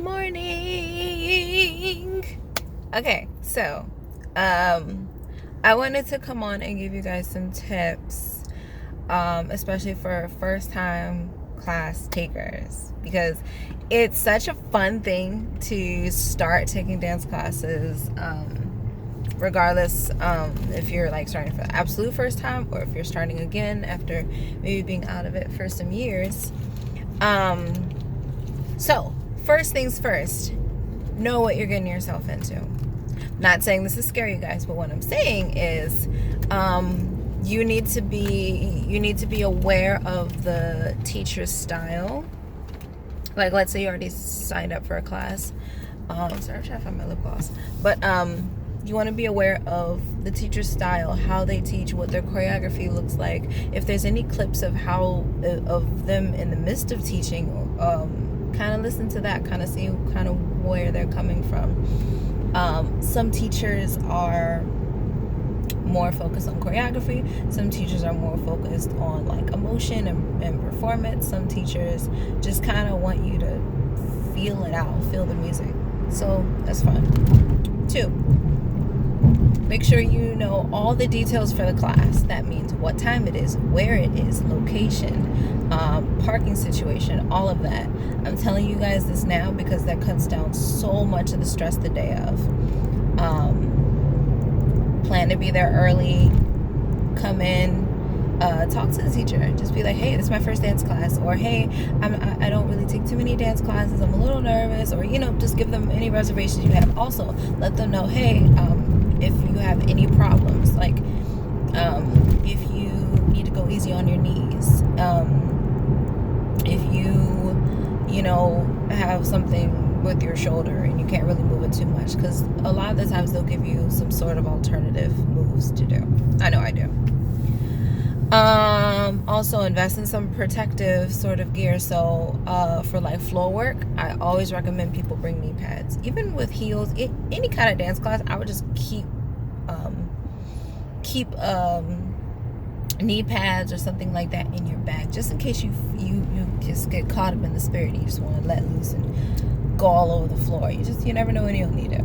morning. Okay, so I wanted to come on and give you guys some tips, especially for first time class takers, because it's such a fun thing to start taking dance classes, regardless if you're like starting for the absolute first time or if you're starting again after maybe being out of it for some years. So first things first, know what you're getting yourself into. Not saying this is scary, you guys, but what I'm saying is you need to be aware of the teacher's style. Like, let's say you already signed up for a class. Sorry, I'm trying to find my lip gloss. But you want to be aware of the teacher's style, how they teach, what their choreography looks like. If there's any clips of of them in the midst of teaching, kind of listen to that, kind of see kind of where they're coming from. Some teachers are more focused on choreography. Some teachers are more focused on like emotion and performance. Some teachers just kind of want you to feel it out, feel the music. So that's fun. 2, make sure you know all the details for the class. That means what time it is, where it is, location, parking situation, all of that. I'm telling you guys this now because that cuts down so much of the stress the day of. Plan to be there early, come in, talk to the teacher. Just be like, hey, this is my first dance class, or hey, I don't really take too many dance classes, I'm a little nervous, or just give them any reservations you have. Also let them know, hey, if you have any problems, like if you need to go easy on your knees, if you have something with your shoulder and you can't really move it too much, because a lot of the times they'll give you some sort of alternative moves to do. I know I do. Also invest in some protective sort of gear. So for like floor work, I always recommend people bring knee pads. Even with heels, any kind of dance class, I would just keep knee pads or something like that in your bag, just in case you just get caught up in the spirit and you just want to let loose and go all over the floor. You never know when you'll need it.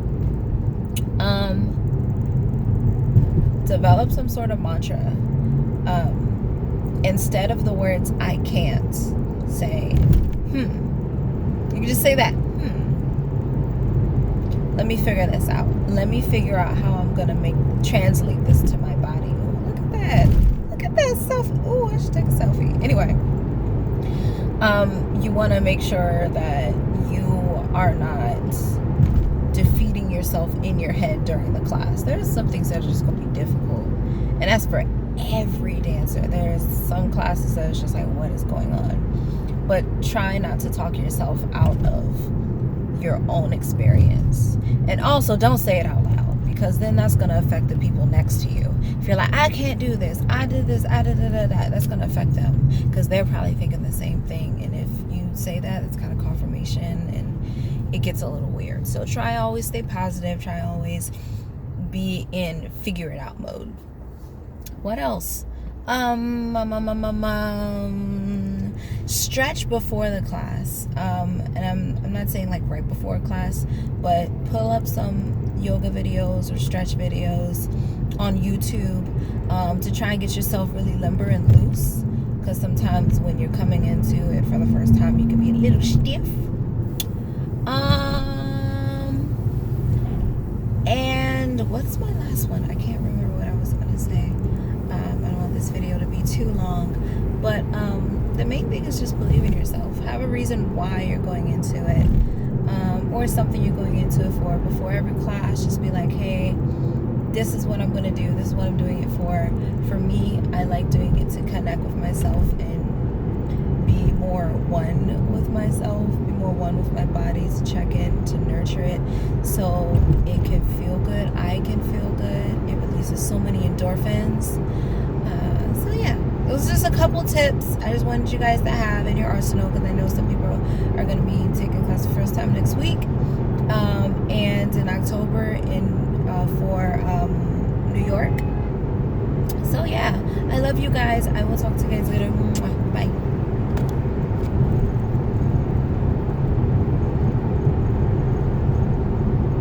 Develop some sort of mantra. Instead of the words I can't, say you can just say that, let me figure this out, let me figure out how I'm gonna translate this to my body. Ooh, look at that selfie. Ooh, I should take a selfie. Anyway, you want to make sure that you are not defeating yourself in your head during the class. There's some things that are just going to be difficult, and that's for every dancer. There's some classes that it's just like, what is going on? But try not to talk yourself out of your own experience. And also, don't say it out loud, because then that's going to affect the people next to you. If you're like, I can't do this, I did this, I did that, that's going to affect them, because they're probably thinking the same thing. And if you say that, it's kind of confirmation, and it gets a little weird. So try always stay positive. Try always be in figure it out mode. What else? Stretch before the class. And I'm not saying like right before class, but pull up some yoga videos or stretch videos on YouTube to try and get yourself really limber and loose, because sometimes when you're coming into it for the first time, you can be a little stiff. And what's my last one? I can't remember what I was going to say. I don't want this video to be too long, but the main thing is just believe in yourself. Have a reason why you're going into it, or something you're going into it for. Before every class, just be like, hey, this is what I'm going to do, this is what I'm doing it for. For me, I like doing it to connect with myself and be more one with myself, be more one with my body, to check in, to nurture it, so it can feel good, I can feel good, it releases so many endorphins. So yeah, it was just a couple tips I just wanted you guys to have in your arsenal, because I know some people are going to be taking class the first time next week, and in October for New York. So yeah, I love you guys. I will talk to you guys later. Bye.